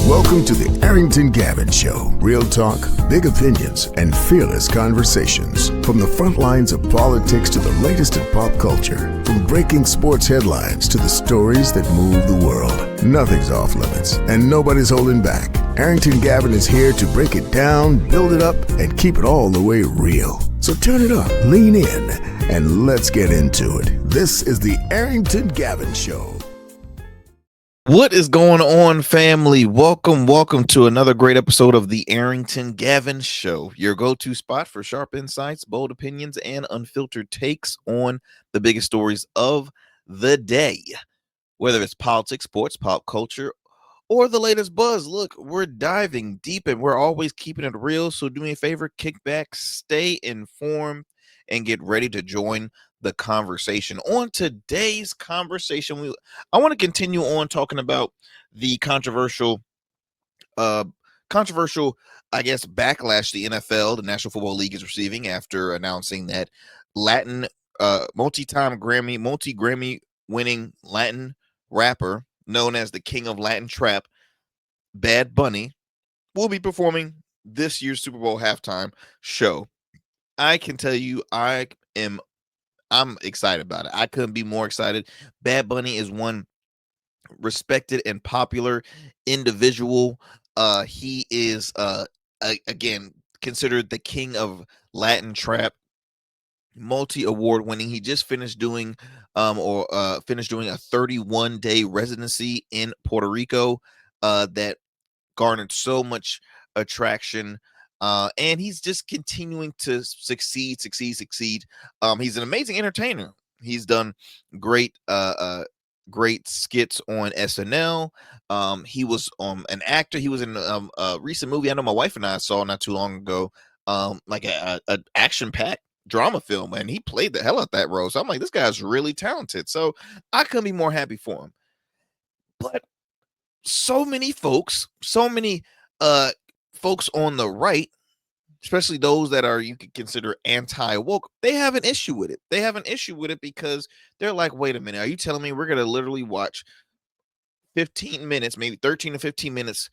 Welcome to the Arrington Gavin Show. Real talk, big opinions, and fearless conversations. From the front lines of politics to the latest in pop culture. From breaking sports headlines to the stories that move the world. Nothing's off limits, and nobody's holding back. Arrington Gavin is here to break it down, build it up, and keep it all the way real. So turn it up, lean in, and let's get into it. This is the Arrington Gavin Show. What is going on, family? Welcome to another great episode of the Arrington Gavin Show, your go-to spot for sharp insights, bold opinions, and unfiltered takes on the biggest stories of the day. Whether it's politics, sports, pop culture, or the latest buzz, look, we're diving deep and we're always keeping it real. So do me a favor, kick back, stay informed, and get ready to join the conversation. On today's conversation, I want to continue on talking about the controversial, I guess, backlash the NFL, the National Football League, is receiving after announcing that Latin, multi-Grammy winning Latin rapper known as the King of Latin Trap, Bad Bunny, will be performing this year's Super Bowl halftime show. I can tell you, I'm excited about it. I couldn't be more excited. Bad Bunny is one respected and popular individual. He is again considered the king of Latin trap, multi-award winning. He just finished doing a 31-day residency in Puerto Rico that garnered so much attraction. And he's just continuing to succeed. He's an amazing entertainer. He's done great skits on SNL. He was an actor. He was in a recent movie I know my wife and I saw not too long ago, like a action-packed drama film, and he played the hell out that role. So I'm like, this guy's really talented. So I couldn't be more happy for him. But so many folks on the right, especially those that are, you could consider anti-woke, they have an issue with it. They have an issue with it because they're like, wait a minute, are you telling me we're going to literally watch 15 minutes, maybe 13 to 15 minutes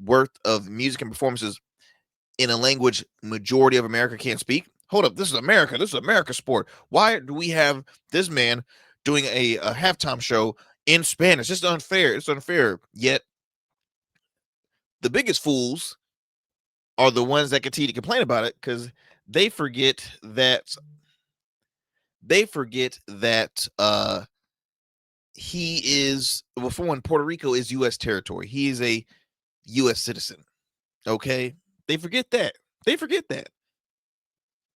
worth of music and performances in a language majority of America can't speak? Hold up, this is America. This is America's sport. Why do we have this man doing a halftime show in Spanish? It's unfair. It's unfair. Yet the biggest fools are the ones that continue to complain about it because they forget that he is, well, for one, Puerto Rico is U.S. territory. He is a U.S. citizen. Okay, they forget that.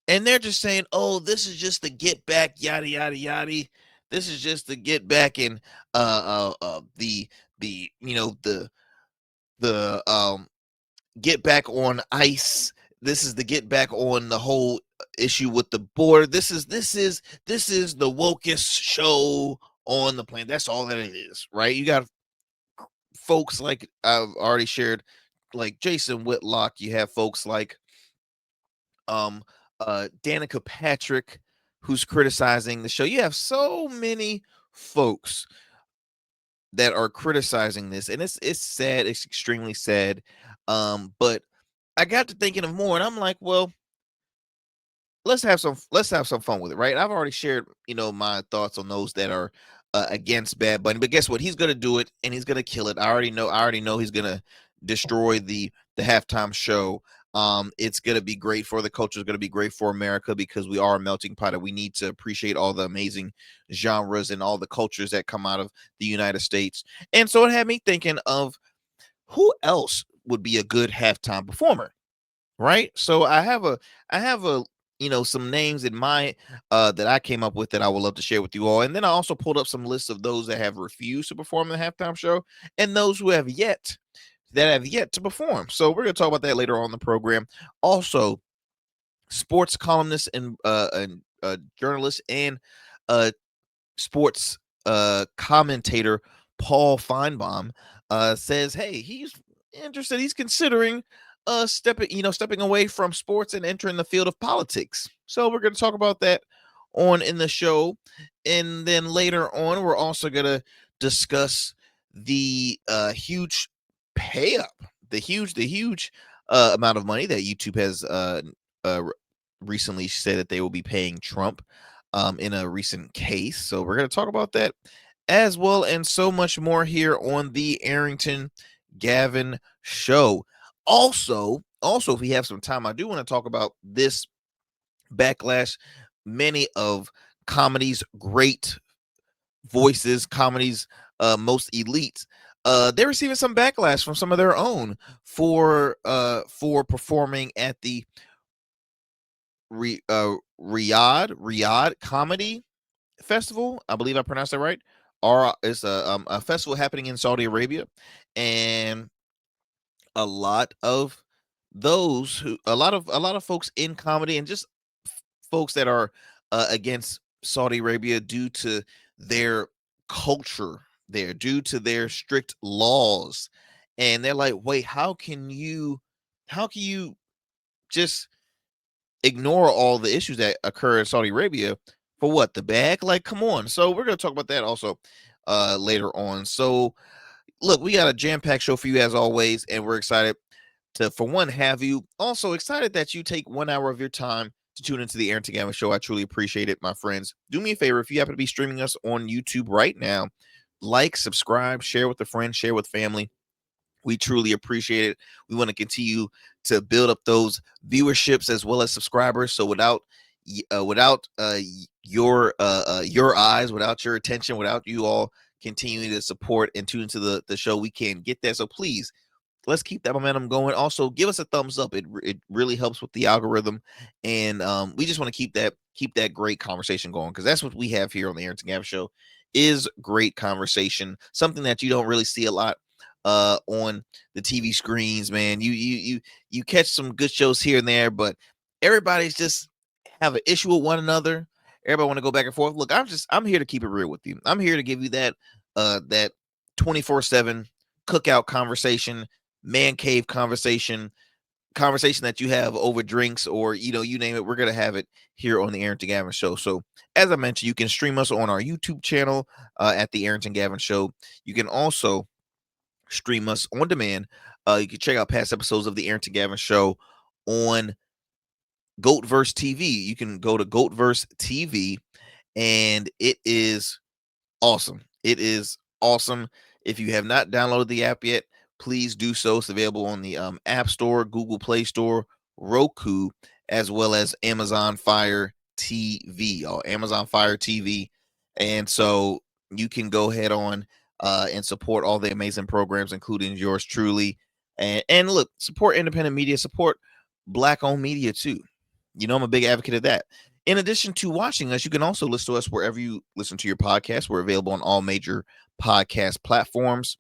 And they're just saying, "Oh, this is just the get back, yada yada yada. This is just the get back in the get back on ICE. This is the get back on the whole issue with the border. This is the wokest show on the planet. That's all that it is, right? You got folks like I've already shared, like Jason Whitlock. You have folks like Danica Patrick, who's criticizing the show. You have so many folks that are criticizing this, and it's sad. It's extremely sad. But I got to thinking of more, and I'm like, well, let's have some fun with it, right? I've already shared, my thoughts on those that are against Bad Bunny, but guess what? He's gonna do it, and he's gonna kill it. I already know he's gonna destroy the halftime show. It's going to be great for the culture. It's going to be great for America because we are a melting pot and we need to appreciate all the amazing genres and all the cultures that come out of the United States. And so it had me thinking of who else would be a good halftime performer, right? So I have some names in my that I came up with that I would love to share with you all. And then I also pulled up some lists of those that have refused to perform the halftime show and those who have yet to perform. So we're going to talk about that later on in the program. Also, sports columnist and journalist and sports commentator Paul Finebaum says, hey, he's interested. He's considering stepping away from sports and entering the field of politics. So we're going to talk about that in the show. And then later on, we're also going to discuss the huge pay up. The huge amount of money that YouTube has recently said that they will be paying Trump in a recent case. So we're going to talk about that as well, and so much more here on the Arrington Gavin Show. Also, if we have some time, I do want to talk about this backlash. Many of comedy's great voices, comedy's most elites, they're receiving some backlash from some of their own for performing at the Riyadh Comedy Festival. I believe I pronounced that right. Or it's a festival happening in Saudi Arabia, and a lot of a lot of folks in comedy, and just folks that are against Saudi Arabia due to their culture there, due to their strict laws, and they're like, wait, how can you just ignore all the issues that occur in Saudi Arabia for what, the bag? Like, come on. So we're gonna talk about that also later on. So look, we got a jam-packed show for you as always, and we're excited to, for one, have you. Also excited that you take 1 hour of your time to tune into the Arrington Gavin Show. I truly appreciate it, my friends. Do me a favor, if you happen to be streaming us on YouTube right now, like, subscribe, share with a friend, share with family. We truly appreciate it. We want to continue to build up those viewerships as well as subscribers. So without your eyes, without your attention, without you all continuing to support and tune into the show, we can't get that. So please, let's keep that momentum going. Also, give us a thumbs up. It really helps with the algorithm, and we just want to keep that great conversation going, because that's what we have here on the Arrington Gavin Show, is great conversation. Something that you don't really see a lot on the TV screens, man. You catch some good shows here and there, but everybody's just have an issue with one another. Everybody want to go back and forth. Look, I'm here to keep it real with you. I'm here to give you that 24/7 cookout conversation, man cave conversation that you have over drinks, or you name it. We're gonna have it here on the Arrington Gavin Show. So as I mentioned, you can stream us on our YouTube channel at the Arrington Gavin Show. You can also stream us on demand. You can check out past episodes of the Arrington Gavin Show on Goatverse TV. You can go to Goatverse TV, and it is awesome. It is awesome. If you have not downloaded the app yet, please do so. It's available on the App Store, Google Play Store, Roku, as well as Amazon Fire TV, or Amazon Fire TV. And so you can go ahead on and support all the amazing programs, including yours truly. And look, support independent media, support Black-owned media too. I'm a big advocate of that. In addition to watching us, you can also listen to us wherever you listen to your podcast. We're available on all major podcast platforms.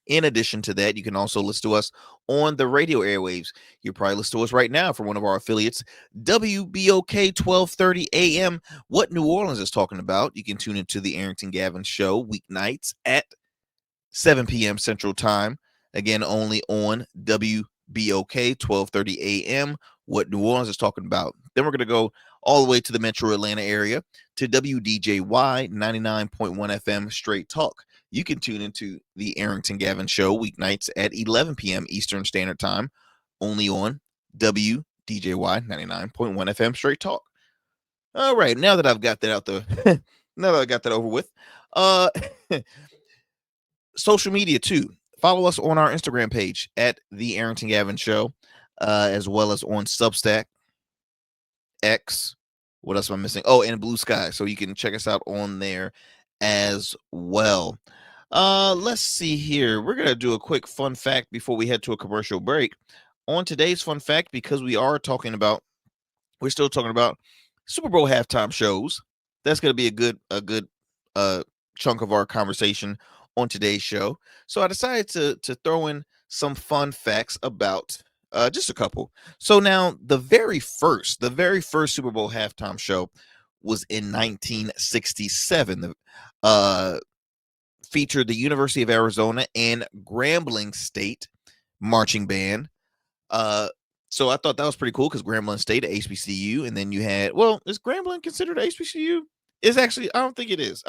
In addition to that, you can also listen to us on the radio airwaves. You probably listen to us right now from one of our affiliates, WBOK 1230 AM. What New Orleans is talking about. You can tune into the Arrington Gavin Show weeknights at 7 p.m. Central Time. Again, only on WBOK 1230 AM. What New Orleans is talking about. Then we're going to go all the way to the metro Atlanta area to WDJY 99.1 FM Straight Talk. You can tune into the Arrington Gavin Show weeknights at 11 p.m. Eastern Standard Time, only on WDJY 99.1 FM Straight Talk. All right, now that I've got that out the, now that I got that over with, social media too. Follow us on our Instagram page at the Arrington Gavin Show, as well as on Substack, X. What else am I missing? Oh, and Blue Sky. So you can check us out on there as well. Let's see here. We're gonna do a quick fun fact before we head to a commercial break. On today's fun fact, because we're still talking about Super Bowl halftime shows. That's gonna be a good chunk of our conversation on today's show. So I decided to throw in some fun facts about just a couple. So now the very first Super Bowl halftime show was in 1967. Featured the University of Arizona and Grambling State marching band. So I thought that was pretty cool, because Grambling State, HBCU, and then you had, well, is Grambling considered HBCU? It's actually, I don't think it is.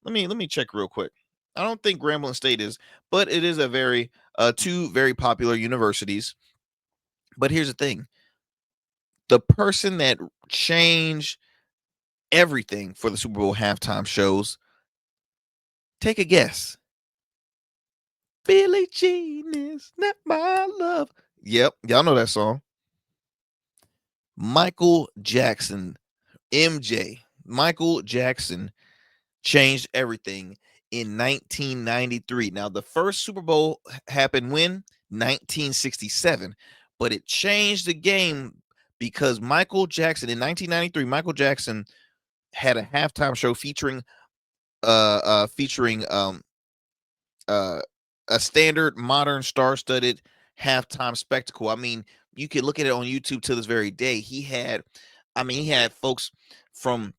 Let me check real quick. I don't think Grambling State is, but it is a very two very popular universities. But here's the thing: the person that changed everything for the Super Bowl halftime shows. Take a guess. Billie Jean is not my love. Yep, y'all know that song. Michael Jackson, MJ. Michael Jackson changed everything in 1993. Now, the first Super Bowl happened when? 1967. But it changed the game because Michael Jackson, in 1993, Michael Jackson had a halftime show featuring a standard modern star-studded halftime spectacle. I mean, you can look at it on YouTube to this very day. He had folks from,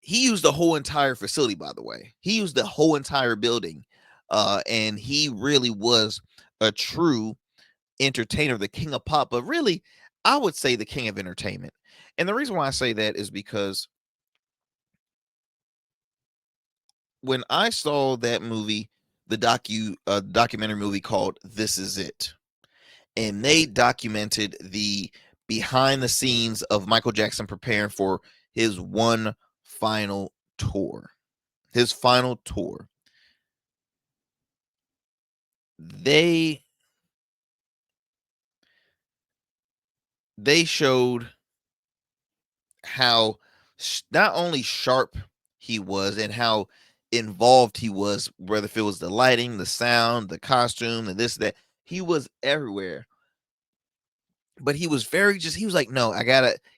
he used the whole entire facility, by the way. He used the whole entire building. And he really was a true entertainer, the king of pop, but really, I would say the king of entertainment. And the reason why I say that is because when I saw that movie, the documentary movie called This Is It, and they documented the behind the scenes of Michael Jackson preparing for his final tour. They showed how not only sharp he was and how involved he was, whether if it was the lighting, the sound, the costume, and this, that, he was everywhere. But he was he was like, no,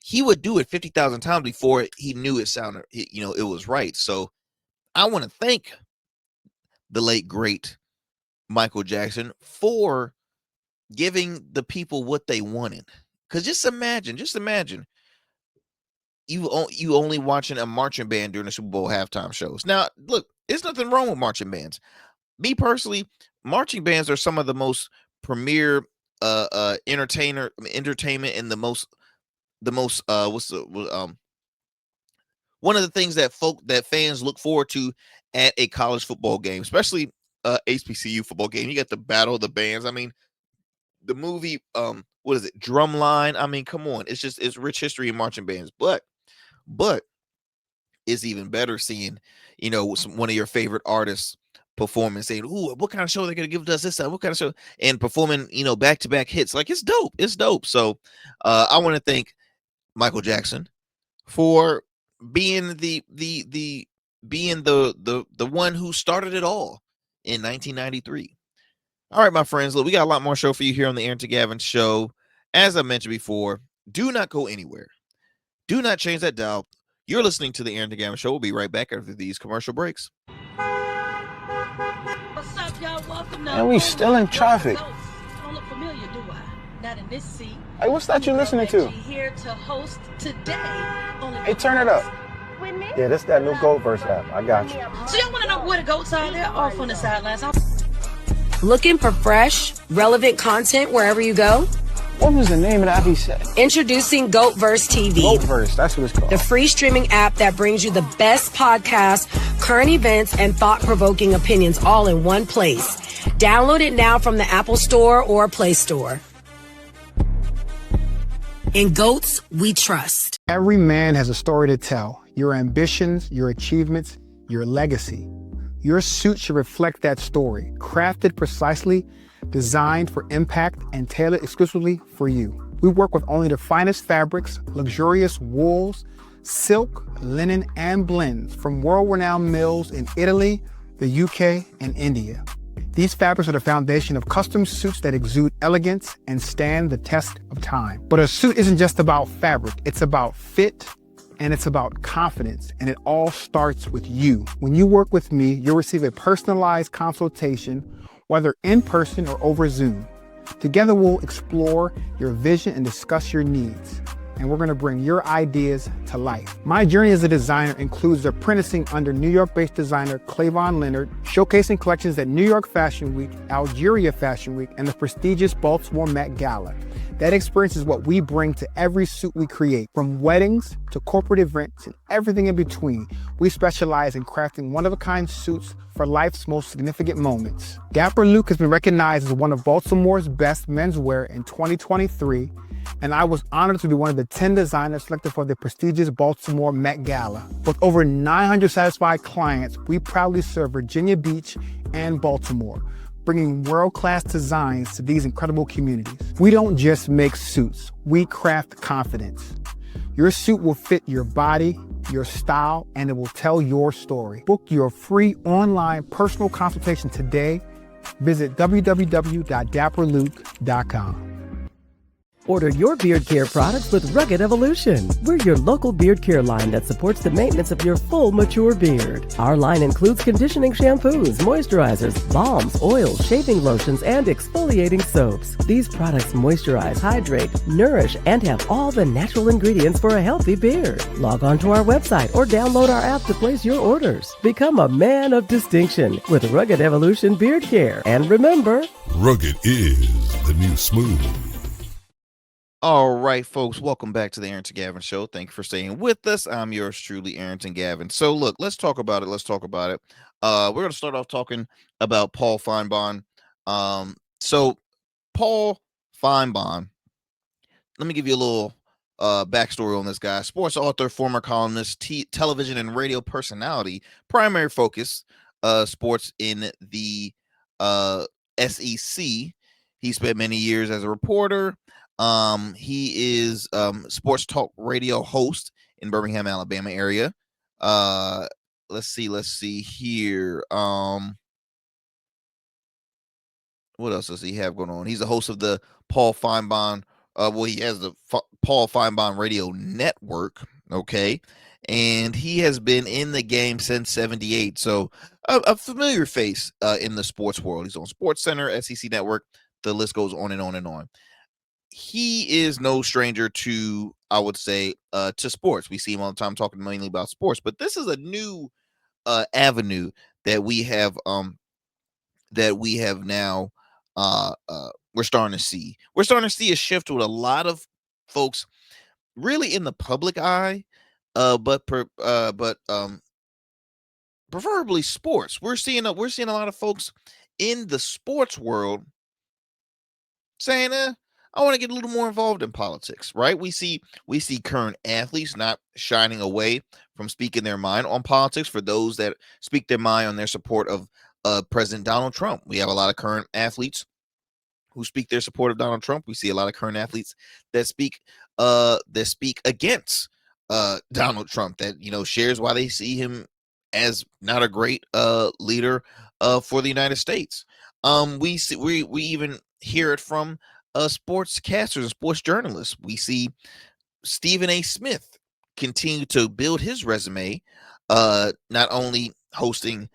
he would do it 50,000 times before he knew it sounded, it was right. So I want to thank the late, great Michael Jackson for giving the people what they wanted. Because just imagine, you only watching a marching band during the Super Bowl halftime shows. Now, look, there's nothing wrong with marching bands. Me personally, marching bands are some of the most premier entertainment and the most one of the things that fans look forward to at a college football game, especially HBCU football game. You got the battle of the bands. I mean, the movie, what is it, Drumline? I mean, come on, it's rich history in marching bands, but it's even better seeing, one of your favorite artists perform and saying, "Ooh, what kind of show they're gonna give us this time? What kind of show?" And performing, back-to-back hits. Like, it's dope. So I want to thank Michael Jackson for being the one who started it all in 1993. All right, my friends, look, we got a lot more show for you here on the Arrington Gavin Show. As I mentioned before, do not go anywhere. Do not change that dial. You're listening to the Arrington Gavin Show. We'll be right back after these commercial breaks. What's up, y'all? Welcome to. And we still in traffic. Don't look familiar, do I? Not in this seat. Hey, what's that you listening to? Here to host today. Hey, turn it up. With me? Yeah, this that new GoatVerse app. I got you. So y'all want to know where the goats are? They're off on the sidelines. Looking for fresh, relevant content wherever you go? What was the name of that he said? Introducing GoatVerse TV. GoatVerse, that's what it's called. The free streaming app that brings you the best podcasts, current events, and thought-provoking opinions all in one place. Download it now from the Apple Store or Play Store. In Goats, we trust. Every man has a story to tell. Your ambitions, your achievements, your legacy. Your suit should reflect that story, crafted precisely, designed for impact, and tailored exclusively for you. We work with only the finest fabrics, luxurious wools, silk, linen, and blends from world-renowned mills in Italy, the UK, and India. These fabrics are the foundation of custom suits that exude elegance and stand the test of time. But a suit isn't just about fabric, it's about fit, and it's about confidence, and it all starts with you. When you work with me, you'll receive a personalized consultation, whether in person or over Zoom. Together, we'll explore your vision and discuss your needs, and we're gonna bring your ideas to life. My journey as a designer includes apprenticing under New York-based designer Clavon Leonard, showcasing collections at New York Fashion Week, Algeria Fashion Week, and the prestigious Baltimore Met Gala. That experience is what we bring to every suit we create, from weddings to corporate events and everything in between. We specialize in crafting one-of-a-kind suits for life's most significant moments. Dapper Luke has been recognized as one of Baltimore's best menswear in 2023, and I was honored to be one of the 10 designers selected for the prestigious Baltimore Met Gala. With over 900 satisfied clients, we proudly serve Virginia Beach and Baltimore, bringing world-class designs to these incredible communities. We don't just make suits, we craft confidence. Your suit will fit your body, your style, and it will tell your story. Book your free online personal consultation today. Visit www.dapperluke.com. Order your beard care products with Rugged Evolution. We're your local beard care line that supports the maintenance of your full, mature beard. Our line includes conditioning shampoos, moisturizers, balms, oils, shaving lotions, and exfoliating soaps. These products moisturize, hydrate, nourish, and have all the natural ingredients for a healthy beard. Log on to our website or download our app to place your orders. Become a man of distinction with Rugged Evolution Beard Care. And remember, rugged is the new smooth. All right, folks, welcome back to the Arrington Gavin Show. Thank you for staying with us. I'm yours truly, Arrington Gavin. So, look, let's talk about it. We're going to start off talking about Paul Finebaum. So, Paul Finebaum, let me give you a little backstory on this guy. Sports author, former columnist, television and radio personality, primary focus, sports in the SEC. He spent many years as a reporter. He is sports talk radio host in Birmingham, Alabama area. Let's see here. What else does he have going on? He's the host of the Paul Finebaum. He has the Paul Finebaum Radio Network. Okay, and he has been in the game since '78. So a familiar face in the sports world. He's on Sports Center, SEC Network. The list goes on and on and on. He is no stranger to, I would say, to sports. We see him all the time talking mainly about sports, but this is a new avenue that we have now. We're starting to see. We're starting to see a shift with a lot of folks, really in the public eye, but preferably sports. We're seeing a lot of folks in the sports world saying, I want to get a little more involved in politics, right? We see current athletes not shining away from speaking their mind on politics. For those that speak their mind on their support of President Donald Trump, we have a lot of current athletes who speak their support of Donald Trump. We see a lot of current athletes that speak against Donald Trump, that shares why they see him as not a great leader for the United States. We even hear it from sportscasters and sports journalists. We see Stephen A. Smith continue to build his resume, not only hosting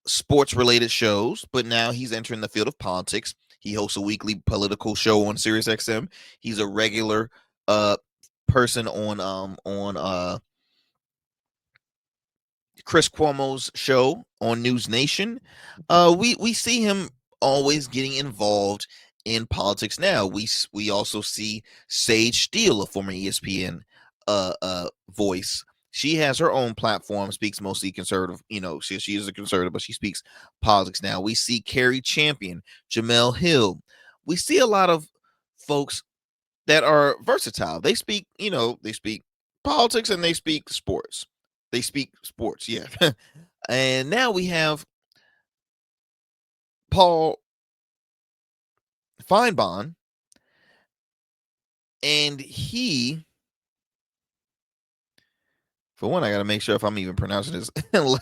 sports-related shows, but now he's entering the field of politics. He hosts a weekly political show on SiriusXM. He's a regular person on Chris Cuomo's show on News Nation. We see him always getting involved in politics now. We also see Sage Steele, a former ESPN voice. She has her own platform, speaks mostly conservative. She is a conservative, but she speaks politics now. We see Carrie Champion, Jamel Hill. We see a lot of folks that are versatile. They speak politics and they speak sports. Yeah. And now we have Paul Finebaum, and he, for one, I got to make sure if I'm even pronouncing his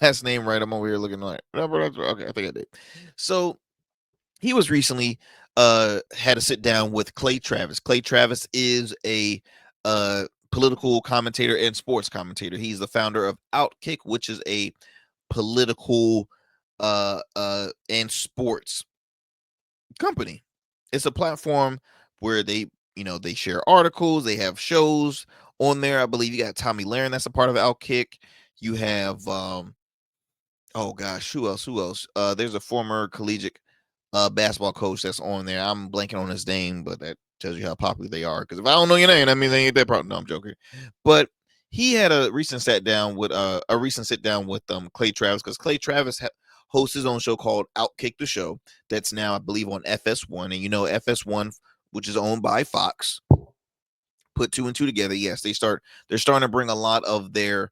last name right. I'm over here looking like, okay, I think I did. So he was recently had a sit down with Clay Travis. Clay Travis is a political commentator and sports commentator. He's the founder of Outkick, which is a political and sports company. It's a platform where they share articles, they have shows on there. I believe you got Tommy Lahren, that's a part of Outkick. You have who else? There's a former collegiate basketball coach that's on there. I'm blanking on his name, but that tells you how popular they are. Because if I don't know your name, that means they ain't that problem. No, I'm joking. But he had a recent sit down with Clay Travis, because Clay Travis hosts his own show called Outkick the Show. That's now, I believe, on FS1. And FS1, which is owned by Fox, put 2 and 2 together. Yes, they're starting to bring a lot of their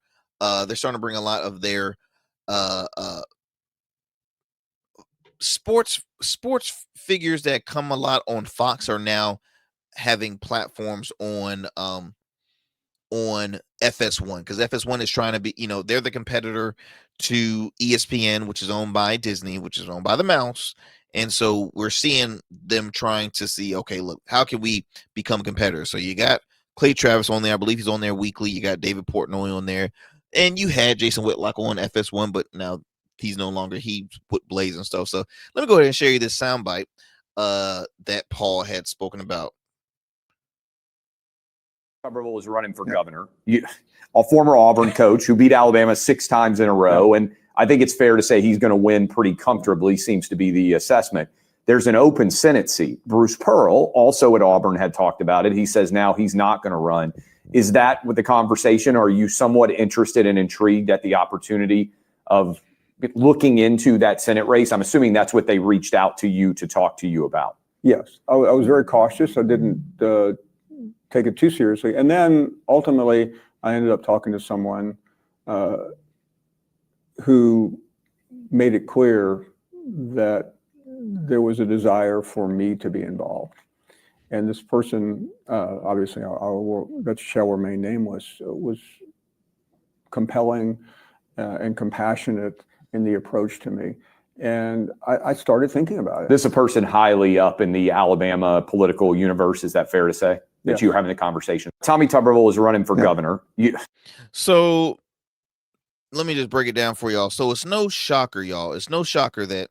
sports figures that come a lot on Fox are now having platforms on FS1, because FS1 is trying to be, they're the competitor to ESPN, which is owned by Disney, which is owned by the mouse. And so we're seeing them trying to see, okay, look, how can we become competitors? So you got Clay Travis on there. I believe he's on there weekly. You got David Portnoy on there. And you had Jason Whitlock on FS1, but now he's no longer. He put Blaze and stuff. So let me go ahead and share you this soundbite that Paul had spoken about. Tuberville is running for governor. A former Auburn coach who beat Alabama 6 times in a row. And I think it's fair to say he's going to win pretty comfortably, seems to be the assessment. There's an open Senate seat. Bruce Pearl, also at Auburn, had talked about it. He says now he's not going to run. Is that with the conversation? Or are you somewhat interested and intrigued at the opportunity of looking into that Senate race? I'm assuming that's what they reached out to you to talk to you about. Yes, I was very cautious. I didn't take it too seriously. And then ultimately, I ended up talking to someone who made it clear that there was a desire for me to be involved. And this person, obviously, that shall remain nameless, was compelling and compassionate in the approach to me. And I started thinking about it. This is a person highly up in the Alabama political universe. Is that fair to say? That you're having the conversation. Tommy Tuberville is running for governor. So let me just break it down for y'all. So it's no shocker, y'all. It's no shocker that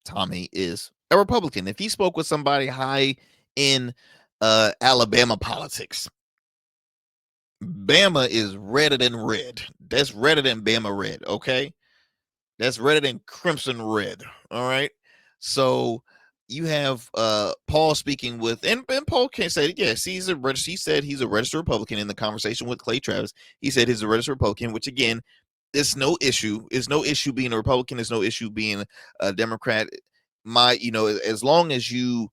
Tommy is a Republican. If he spoke with somebody high in Alabama politics, Bama is redder than red. That's redder than Bama red, okay? That's redder than crimson red, all right? So you have Paul speaking with, and Paul can't say, yes, he said he's a registered Republican in the conversation with Clay Travis. He said he's a registered Republican, which again, it's no issue. It's no issue being a Republican. It's no issue being a Democrat. As long as you,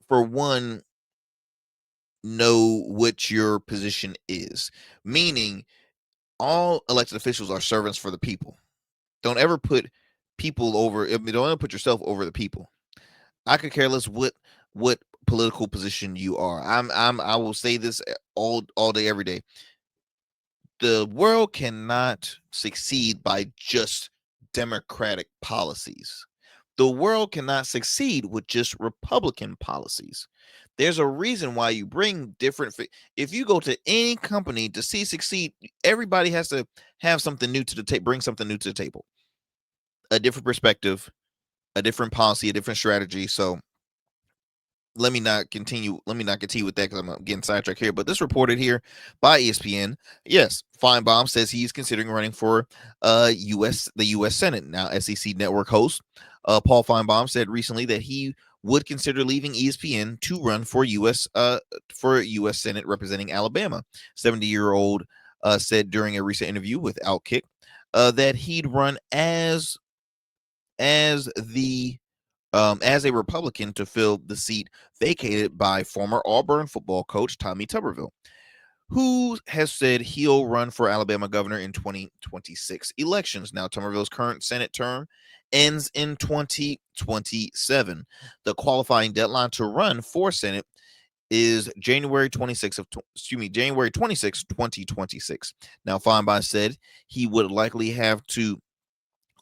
for one, know what your position is, meaning all elected officials are servants for the people. Don't ever put people over. Don't ever put yourself over the people. I could care less what political position you are. I will say this all day, every day. The world cannot succeed by just Democratic policies. The world cannot succeed with just Republican policies. There's a reason why you bring different. If you go to any company to see succeed, everybody has to have something new to the table, bring something new to the table, a different perspective, a different policy, a different strategy. So let me not continue with that because I'm getting sidetracked here. But this reported here by ESPN. Yes, Finebaum says he's considering running for the U.S. Senate. Now, SEC Network host Paul Finebaum said recently that he would consider leaving ESPN to run for U.S. Senate representing Alabama. 70-year-old said during a recent interview with Outkick that he'd run as a Republican to fill the seat vacated by former Auburn football coach Tommy Tuberville, who has said he'll run for Alabama governor in 2026 elections. Now, Tuberville's current Senate term ends in 2027. The qualifying deadline to run for Senate is January 26, 2026. Now, Finebaum said he would likely have to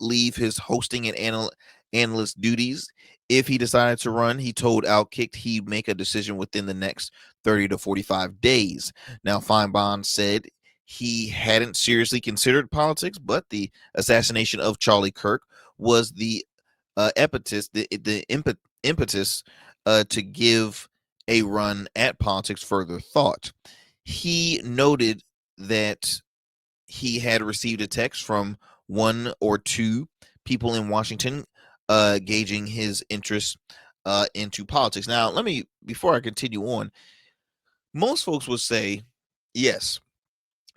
leave his hosting and analyst duties if he decided to run. He told Outkick he'd make a decision within the next 30 to 45 days. Now, Finebaum said he hadn't seriously considered politics, but the assassination of Charlie Kirk was the impetus to give a run at politics further thought. He noted that he had received a text from one or two people in Washington gauging his interest into politics. Now, before I continue on, most folks would say, yes,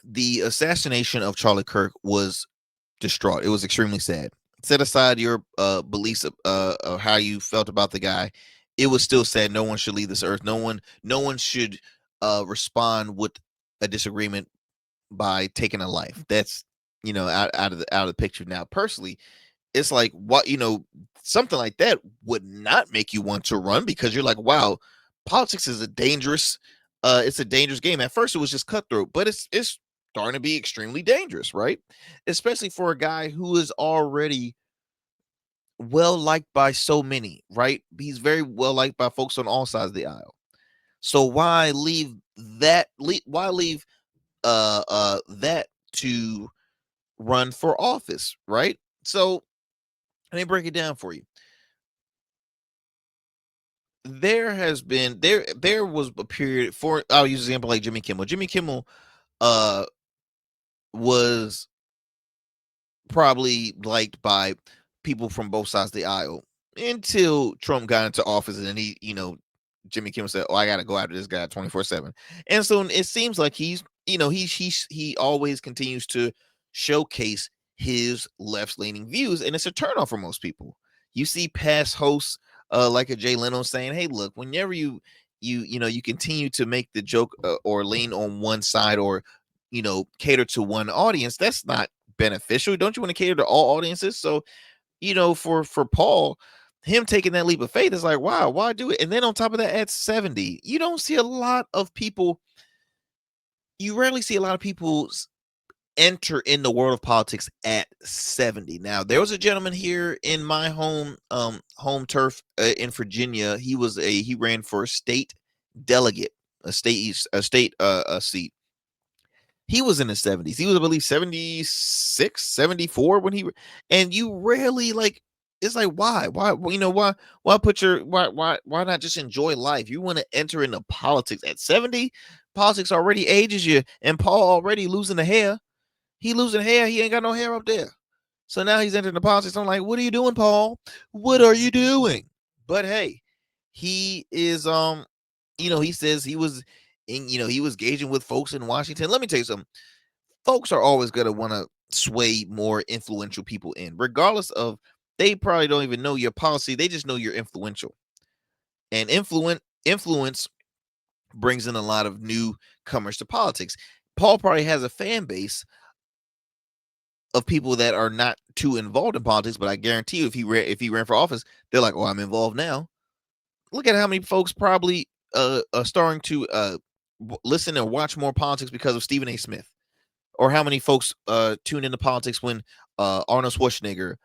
the assassination of Charlie Kirk was distraught. It was extremely sad. set aside your beliefs of how you felt about the guy, it was still said no one should leave this earth. No one should respond with a disagreement by taking a life. That's out of the picture. Now, personally, it's like what something like that would not make you want to run, because you're like, wow, politics is a dangerous it's a dangerous game. At first it was just cutthroat, but it's starting to be extremely dangerous, right? Especially for a guy who is already well liked by so many, right? He's very well liked by folks on all sides of the aisle. So why leave that why leave that to run for office, right? So let me break it down for you. There was a period, for I'll use an example like Jimmy Kimmel. Jimmy Kimmel was probably liked by people from both sides of the aisle until Trump got into office, and then Jimmy Kimmel said, "Oh, I got to go after this guy 24/7." And so it seems like he always continues to showcase his left-leaning views, and it's a turnoff for most people. You see past hosts like a Jay Leno saying, "Hey, look, whenever you continue to make the joke or lean on one side, or cater to one audience, that's not beneficial. Don't you want to cater to all audiences?" So for Paul, him taking that leap of faith is like, wow, why do it? And then on top of that, at 70, you don't see a lot of people. You rarely see a lot of people enter in the world of politics at 70. Now, there was a gentleman here in my home turf in Virginia. He ran for a state delegate, a state seat. He was in his 70s. He was, I believe, 76, 74 when and you rarely it's like, why? Why not just enjoy life? You want to enter into politics at 70? Politics already ages you, and Paul already losing the hair. He losing hair, he ain't got no hair up there. So now he's entering the politics. I'm like, what are you doing, Paul? What are you doing? But hey, he is he says he was he was gauging with folks in Washington. Let me tell you something. Folks are always going to want to sway more influential people in, regardless of, they probably don't even know your policy. They just know you're influential. And influence brings in a lot of newcomers to politics. Paul probably has a fan base of people that are not too involved in politics, but I guarantee you, if he ran for office, they're like, "Oh, I'm involved now." Look at how many folks probably are starting to listen and watch more politics because of Stephen A. Smith, or how many folks tuned into politics when Arnold Schwarzenegger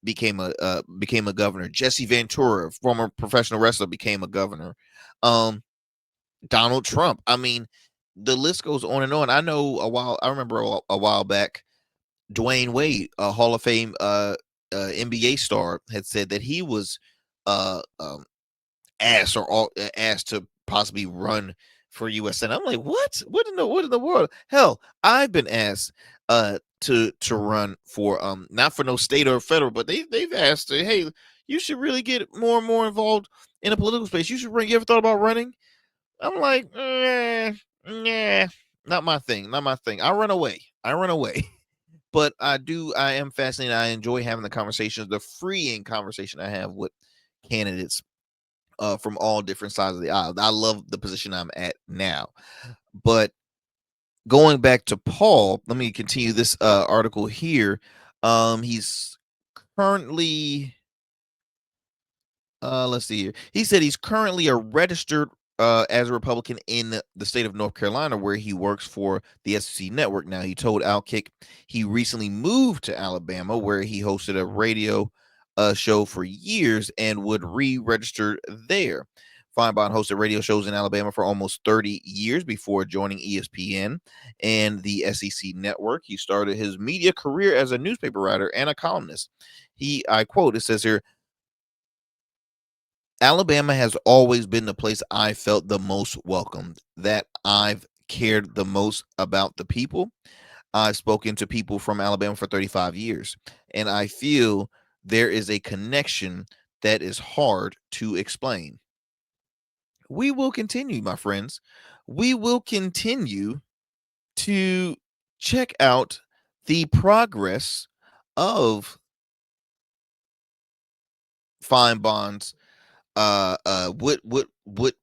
became a governor. Jesse Ventura, former professional wrestler, became a governor. Donald Trump. I mean, the list goes on and on. I remember a while back, Dwayne Wade, a Hall of Fame NBA star, had said that he was asked to possibly run for U.S. Senate. I'm like, what? What in the world? Hell, I've been asked to run for not for no state or federal, but they've asked, hey, you should really get more and more involved in a political space. You should run. You ever thought about running? I'm like, nah, not my thing. Not my thing. I run away. But I am fascinated. I enjoy having the conversations, the freeing conversation I have with candidates from all different sides of the aisle. I love the position I'm at now. But going back to Paul, let me continue this article here. He's currently, let's see here. He said he's currently a registered as a Republican in the state of North Carolina, where he works for the SEC network. Now, he told Outkick he recently moved to Alabama, where he hosted a radio show for years and would re-register there. Finebaum hosted radio shows in Alabama for almost 30 years before joining ESPN and the SEC network. He started his media career as a newspaper writer and a columnist. I quote, it says here, "Alabama has always been the place I felt the most welcomed, that I've cared the most about the people. I've spoken to people from Alabama for 35 years, and I feel there is a connection that is hard to explain." We will continue, my friends. We will continue to check out the progress of fine bonds. What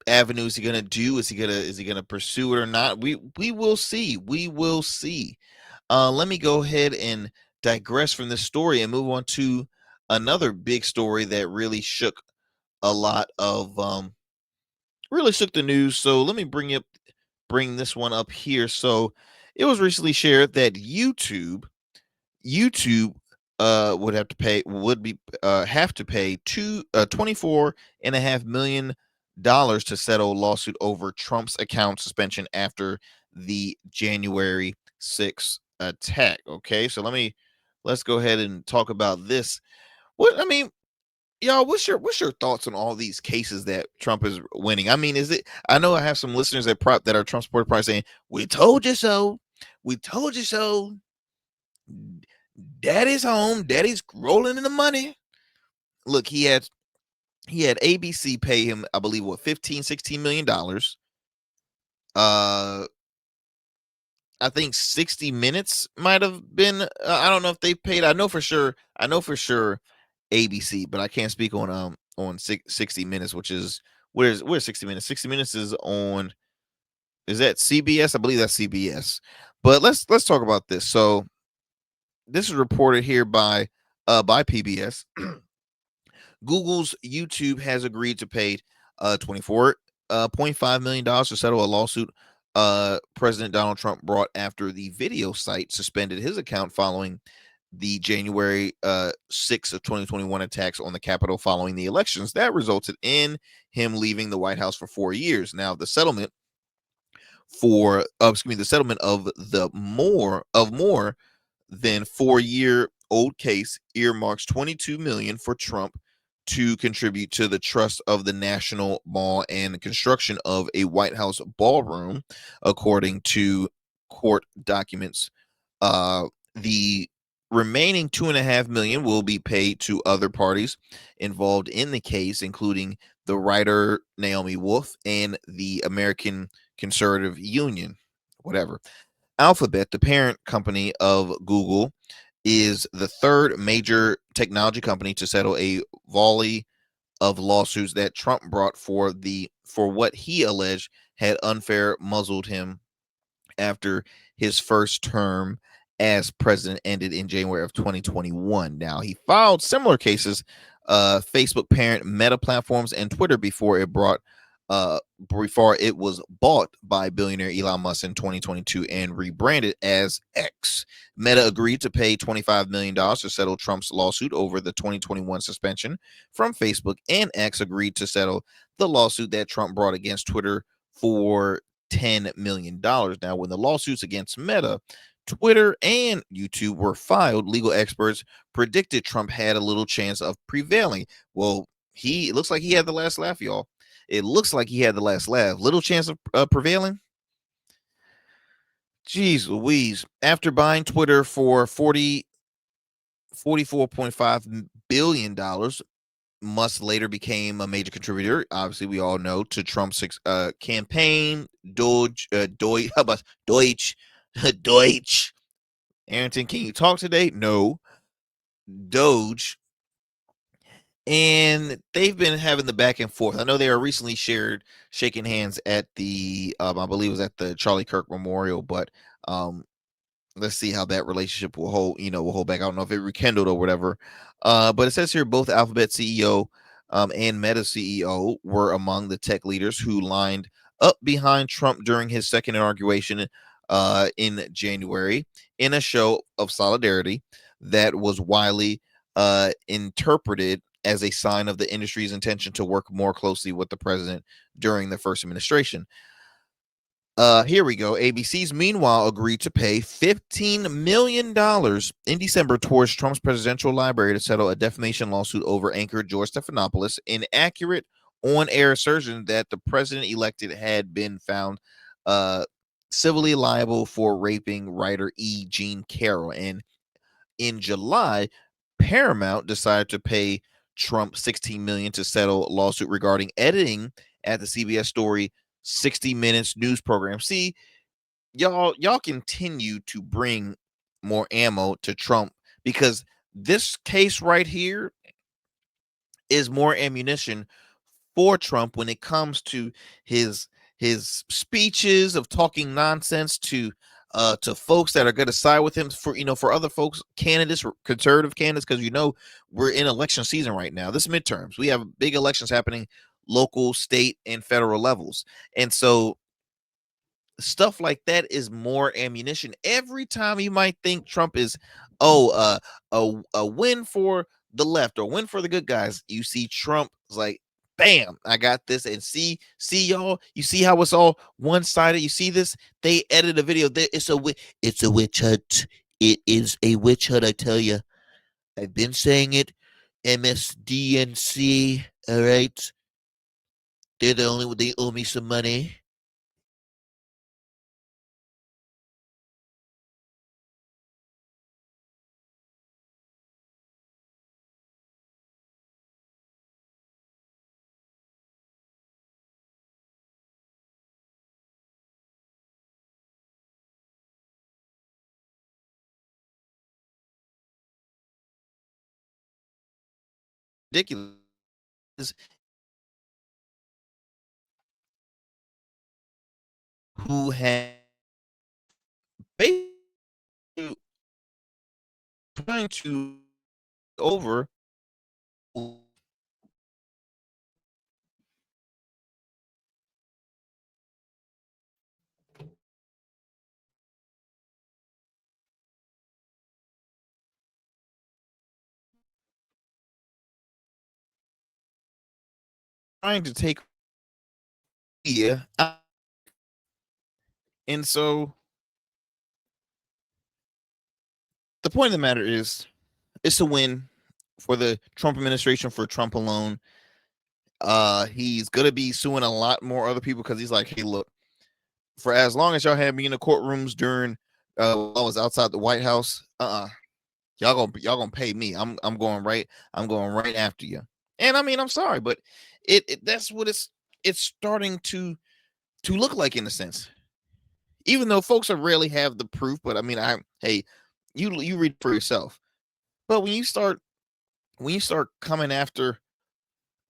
avenue is he gonna do? Is he gonna pursue it or not? We will see. We will see. Let me go ahead and digress from this story and move on to another big story that really shook a lot of really shook the news. So let me bring this one up here. So it was recently shared that YouTube would have to pay 24.5 million to settle lawsuit over Trump's account suspension after the January 6th attack. Okay, so let's go ahead and talk about this. What I mean, y'all, what's your thoughts on all these cases that Trump is winning? I mean, is it? I know I have some listeners that are Trump supporters probably saying, "We told you so. We told you so. Daddy's home. Daddy's rolling in the money." Look, he had ABC pay him, I believe, what, 15-16 million dollars. I think 60 Minutes might have been. I don't know if they paid. I know for sure ABC, but I can't speak on 60 Minutes, which is where's 60 Minutes. 60 Minutes is on. Is that CBS? I believe that's CBS. But let's talk about this. So this is reported here by PBS. Google's YouTube has agreed to pay $24.5 million to settle a lawsuit President Donald Trump brought after the video site suspended his account following the January 6th of 2021 attacks on the Capitol following the elections that resulted in him leaving the White House for 4 years. Now, the settlement of the more than 4-year-old case earmarks $22 million for Trump to contribute to the trust of the National Mall and the construction of a White House ballroom, according to court documents. The remaining $2.5 million will be paid to other parties involved in the case, including the writer Naomi Wolf and the American Conservative Union, whatever. Alphabet, the parent company of Google, is the third major technology company to settle a volley of lawsuits that Trump brought for what he alleged had unfair muzzled him after his first term as president ended in January of 2021. Now, he filed similar cases, Facebook parent Meta Platforms and Twitter before it was bought by billionaire Elon Musk in 2022 and rebranded as X. Meta agreed to pay $25 million to settle Trump's lawsuit over the 2021 suspension from Facebook, and X agreed to settle the lawsuit that Trump brought against Twitter for $10 million. Now, when the lawsuits against Meta, Twitter, and YouTube were filed, legal experts predicted Trump had a little chance of prevailing. Well, it looks like he had the last laugh, y'all. It looks like he had the last laugh. Little chance of prevailing. Jeez Louise. After buying Twitter for $44.5 billion, Musk later became a major contributor, obviously we all know, to Trump's campaign. Deutsch. Arrington, can you talk today? No. Doge. And they've been having the back and forth. I know they were recently shaking hands at the I believe it was at the Charlie Kirk Memorial, but let's see how that relationship will hold back. I don't know if it rekindled or whatever. But it says here both Alphabet CEO and Meta CEO were among the tech leaders who lined up behind Trump during his second inauguration in January in a show of solidarity that was widely interpreted as a sign of the industry's intention to work more closely with the president during the first administration. Here we go. ABC's meanwhile agreed to pay $15 million in December towards Trump's presidential library to settle a defamation lawsuit over anchor George Stephanopoulos' inaccurate on-air assertion that the president-elected had been found civilly liable for raping writer E. Jean Carroll. And in July, Paramount decided to pay Trump $16 million to settle a lawsuit regarding editing at the CBS story 60 Minutes news program. See, y'all continue to bring more ammo to Trump because this case right here is more ammunition for Trump when it comes to his speeches of talking nonsense to folks that are going to side with him, for other folks, candidates, conservative candidates, because we're in election season right now. This midterms, we have big elections happening, local, state, and federal levels, and so stuff like that is more ammunition. Every time you might think Trump is a win for the left or win for the good guys, you see Trump is like, bam, I got this. And see y'all, you see how it's all one-sided. You see this? They edit a video. It's a witch hunt. It is a witch hunt, I tell you. I've been saying it. MSDNC, all right? They owe me some money. Ridiculous. Who had basically trying to over trying to take and so the point of the matter is, it's a win for the Trump administration, for Trump alone. He's gonna be suing a lot more other people because he's like, hey, look, for as long as y'all had me in the courtrooms during I was outside the White House, y'all gonna pay me. I'm going right after you. And I mean, I'm sorry, but that's what it's starting to look like, in a sense. Even though folks rarely have the proof, but I mean, hey, you read for yourself. But when you start coming after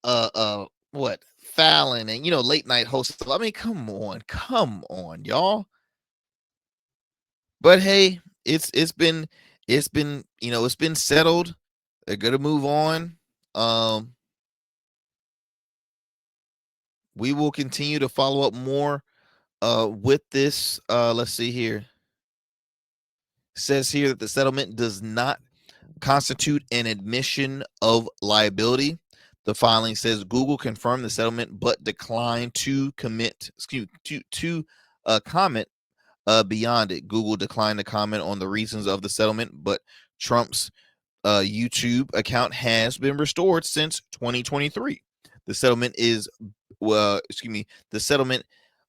what, Fallon and late night hosts, I mean, come on, y'all. But hey, it's been settled. They're gonna move on. We will continue to follow up more with this. Let's see here. It says here that the settlement does not constitute an admission of liability. The filing says Google confirmed the settlement but declined to comment beyond it. Google declined to comment on the reasons of the settlement, but Trump's YouTube account has been restored since 2023. The settlement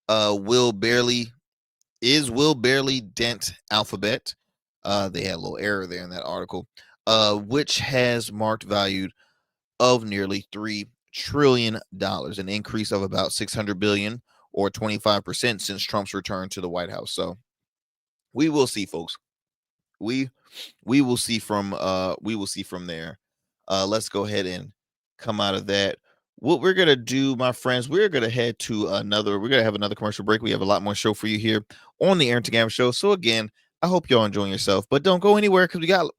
will barely dent Alphabet. They had a little error there in that article, which has market value of nearly $3 trillion, an increase of about $600 billion or 25% since Trump's return to the White House. So we will see, folks. We will see from there. Let's go ahead and come out of that. What we're gonna do, my friends, we're gonna have another commercial break. We have a lot more show for you here on the Arrington Gavin Show. So again, I hope y'all enjoying yourself, but don't go anywhere because we gotta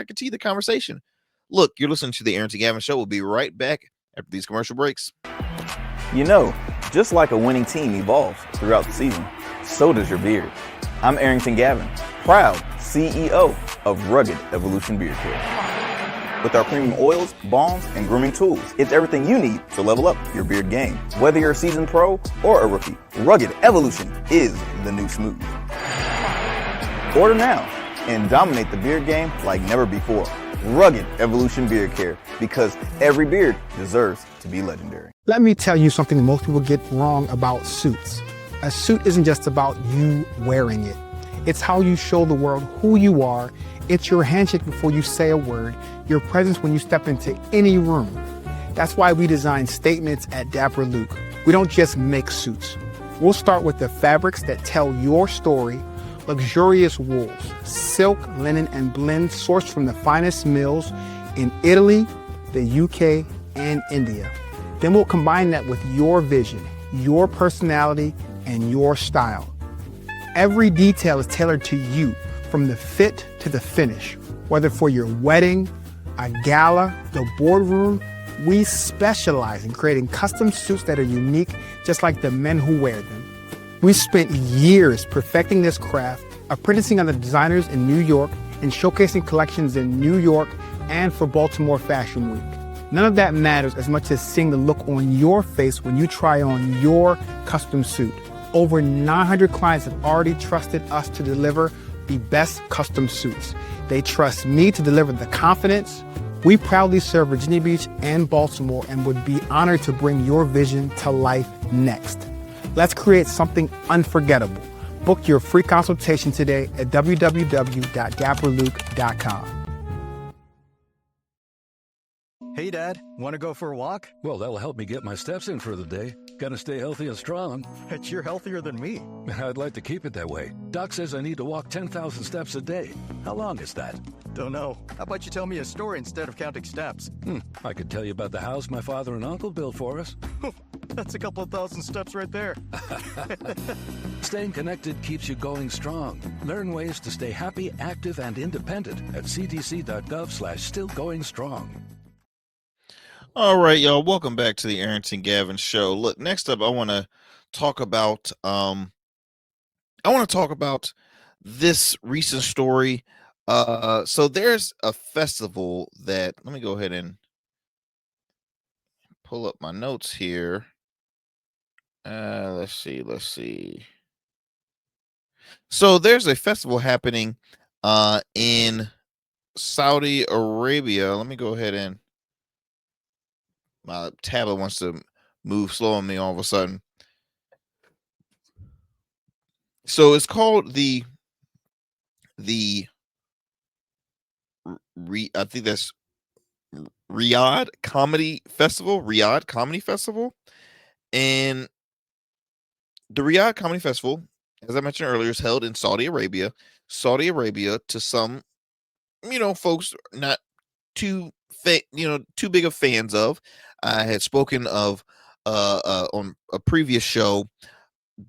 continue the conversation. Look, you're listening to the Arrington Gavin Show. We'll be right back after these commercial breaks. Just like a winning team evolves throughout the season, so does your beard. I'm Arrington Gavin, proud CEO of Rugged Evolution Beard Care. With our premium oils, balms, and grooming tools, it's everything you need to level up your beard game. Whether you're a seasoned pro or a rookie, Rugged Evolution is the new smooth. Order now and dominate the beard game like never before. Rugged Evolution Beard Care, because every beard deserves to be legendary. Let me tell you something most people get wrong about suits. A suit isn't just about you wearing it. It's how you show the world who you are. It's your handshake before you say a word, your presence when you step into any room. That's why we design statements at Dapper Luke. We don't just make suits. We'll start with the fabrics that tell your story, luxurious wools, silk, linen, and blend sourced from the finest mills in Italy, the UK, and India. Then we'll combine that with your vision, your personality, and your style. Every detail is tailored to you, from the fit to the finish. Whether for your wedding, a gala, the boardroom, we specialize in creating custom suits that are unique, just like the men who wear them. We spent years perfecting this craft, apprenticing under designers in New York and showcasing collections in New York and for Baltimore Fashion Week. None of that matters as much as seeing the look on your face when you try on your custom suit. Over 900 clients have already trusted us to deliver the best custom suits. They trust me to deliver the confidence. We proudly serve Virginia Beach and Baltimore and would be honored to bring your vision to life next. Let's create something unforgettable. Book your free consultation today at www.dapperluke.com. Hey, Dad, want to go for a walk? Well, that'll help me get my steps in for the day. Gotta stay healthy and strong. Bet you're healthier than me. I'd like to keep it that way. Doc says I need to walk 10,000 steps a day. How long is that? Don't know. How about you tell me a story instead of counting steps? I could tell you about the house my father and uncle built for us. That's a couple of thousand steps right there. Staying connected keeps you going strong. Learn ways to stay happy, active, and independent at cdc.gov/stillgoingstrong. All right, y'all. Welcome back to the Arrington Gavin Show. Look, next up, I want to talk about this recent story. So there's a festival that, let me go ahead and pull up my notes here. Let's see. So there's a festival happening in Saudi Arabia. Let me go ahead and my tablet wants to move slow on me all of a sudden. So it's called I think that's Riyadh Comedy Festival. And the Riyadh Comedy Festival, as I mentioned earlier, is held in Saudi Arabia. Saudi Arabia, to some, folks not too big of fans of. I had spoken of on a previous show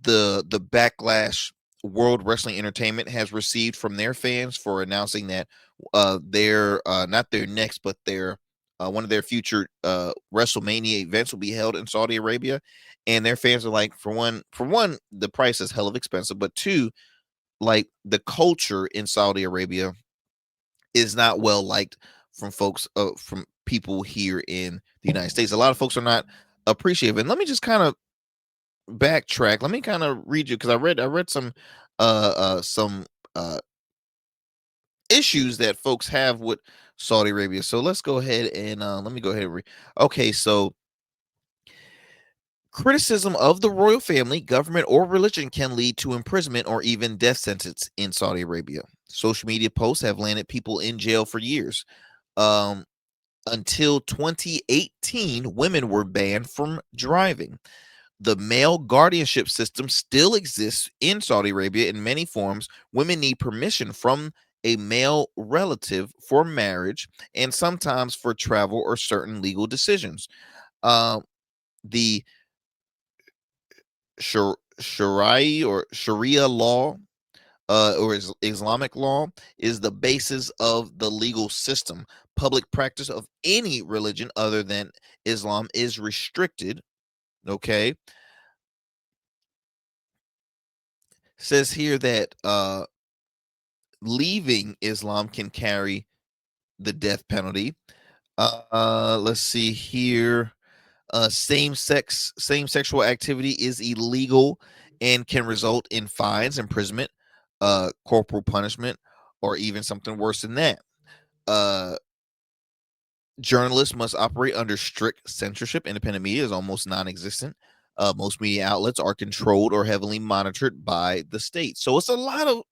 the backlash World Wrestling Entertainment has received from their fans for announcing that their not their next, but their one of their future WrestleMania events will be held in Saudi Arabia. And their fans are like, for one, the price is hell of expensive, but two, like, the culture in Saudi Arabia is not well liked from folks, from people here in the United States. A lot of folks are not appreciative. And let me just kind of backtrack. Let me kind of read you, because I read some issues that folks have with Saudi Arabia. So let's go ahead and let me go ahead and read. Okay, so criticism of the royal family, government, or religion can lead to imprisonment or even death sentence in Saudi Arabia. Social media posts have landed people in jail for years. Until 2018, women were banned from driving. The male guardianship system still exists in Saudi Arabia in many forms. Women need permission from a male relative for marriage and sometimes for travel or certain legal decisions. The Sharia law or Islamic law is the basis of the legal system. Public practice of any religion other than Islam is restricted. Okay. Says here that leaving Islam can carry the death penalty. Let's see here. Same sexual activity is illegal and can result in fines, imprisonment, corporal punishment, or even something worse than that. Journalists must operate under strict censorship. Independent media is almost non-existent. Most media outlets are controlled or heavily monitored by the state. So it's a lot of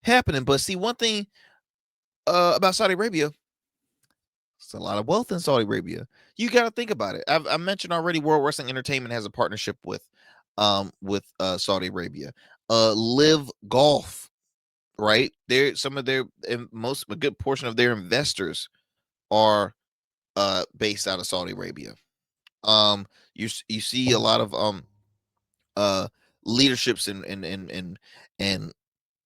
happening. But see, one thing about Saudi Arabia, it's a lot of wealth in Saudi Arabia. You got to think about it. I mentioned already, World Wrestling Entertainment has a partnership with Saudi Arabia. Live Golf, right? They're some of their, and a good portion of their investors are based out of Saudi Arabia. You see a lot of leaderships and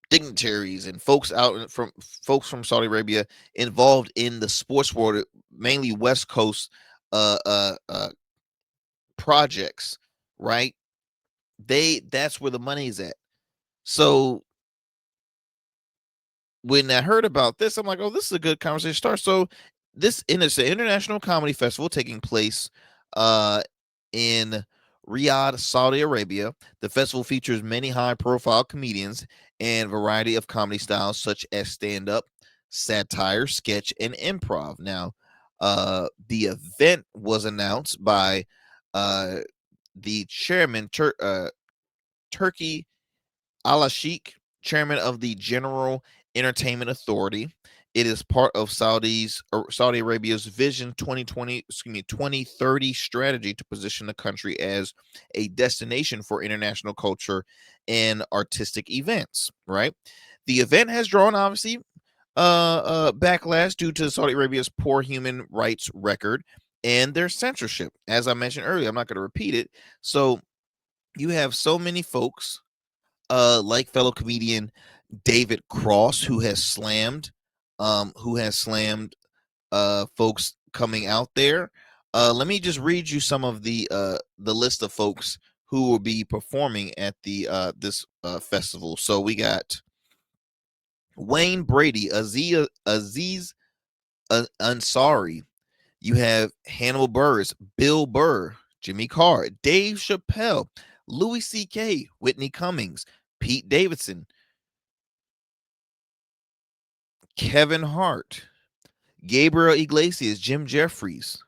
dignitaries and folks from Saudi Arabia involved in the sports world, mainly West Coast projects, right? That's where the money is at. So when I heard about this, I'm like, oh, this is a good conversation start. So it's an international comedy festival taking place in Riyadh, Saudi Arabia. The festival features many high-profile comedians and a variety of comedy styles such as stand-up, satire, sketch, and improv. Now, the event was announced by the chairman, Turkey Al-Sheikh, chairman of the General Entertainment Authority. It is part of Saudi Arabia's Vision 2030 strategy to position the country as a destination for international culture and artistic events, right? The event has drawn, obviously, backlash due to Saudi Arabia's poor human rights record and their censorship. As I mentioned earlier, I'm not going to repeat it. So you have so many folks like fellow comedian David Cross, who has slammed folks coming out there. Let me just read you some of the list of folks who will be performing at the this festival. So we got Wayne Brady, Aziz Ansari. You have Hannibal Buress, Bill Burr, Jimmy Carr, Dave Chappelle, Louis C.K., Whitney Cummings, Pete Davidson, Kevin Hart, Gabriel Iglesias, Jim Jeffries,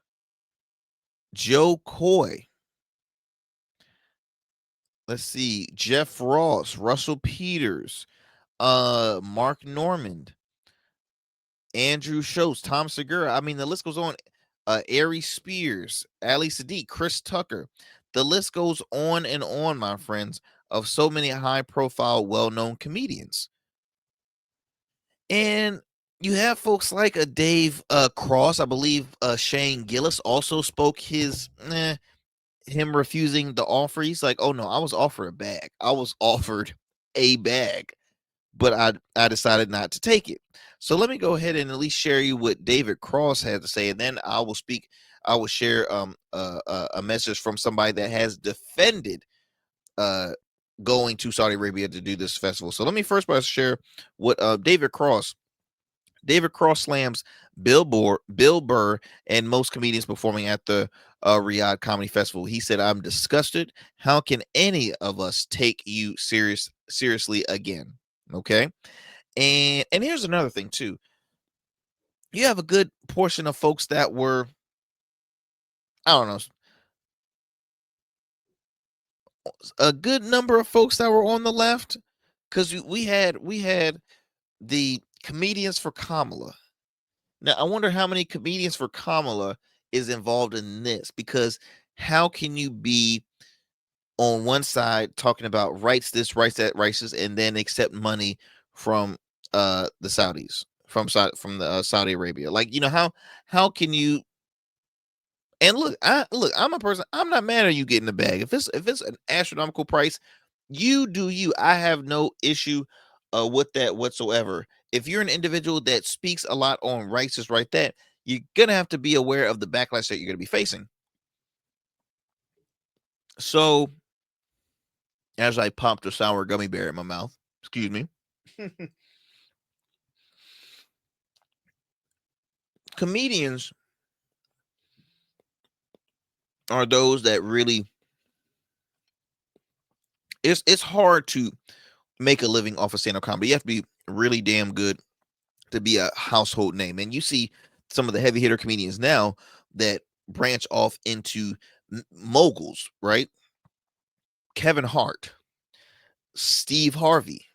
Joe Coy. Let's see, Jeff Ross, Russell Peters, Mark Normand, Andrew Schultz, Tom Segura. I mean, the list goes on. Ari Spears, Ali Sadiq, Chris Tucker. The list goes on and on, my friends, of so many high-profile, well-known comedians. And you have folks like a Dave Cross. I believe Shane Gillis also spoke him refusing the offer. He's like, oh no, I was offered a bag. I was offered a bag, but I decided not to take it. So let me go ahead and at least share you what David Cross had to say, and then I will share a message from somebody that has defended going to Saudi Arabia to do this festival. So let me first share what David Cross slams Bill Burr, and most comedians performing at the Riyadh Comedy Festival. He said, "I'm disgusted. How can any of us take you seriously again?" Okay, and here's another thing too. You have a good portion of folks that were, I don't know, a good number of folks that were on the left, because we had the comedians for Kamala. Now, I wonder how many comedians for Kamala is involved in this, because how can you be on one side talking about rights this, rights that, rights this, and then accept money from the Saudis, from the Saudi Arabia? Like, how can you? And look, I'm a person. I'm not mad at you getting the bag. If it's an astronomical price, you do you. I have no issue with that whatsoever. If you're an individual that speaks a lot on rights, just right, that you're gonna have to be aware of the backlash that you're gonna be facing. So, as I popped a sour gummy bear in my mouth, excuse me. Comedians are those that really, it's hard to make a living off of stand-up comedy. You have to be really damn good to be a household name. And you see some of the heavy hitter comedians now that branch off into moguls, right? Kevin Hart, Steve Harvey.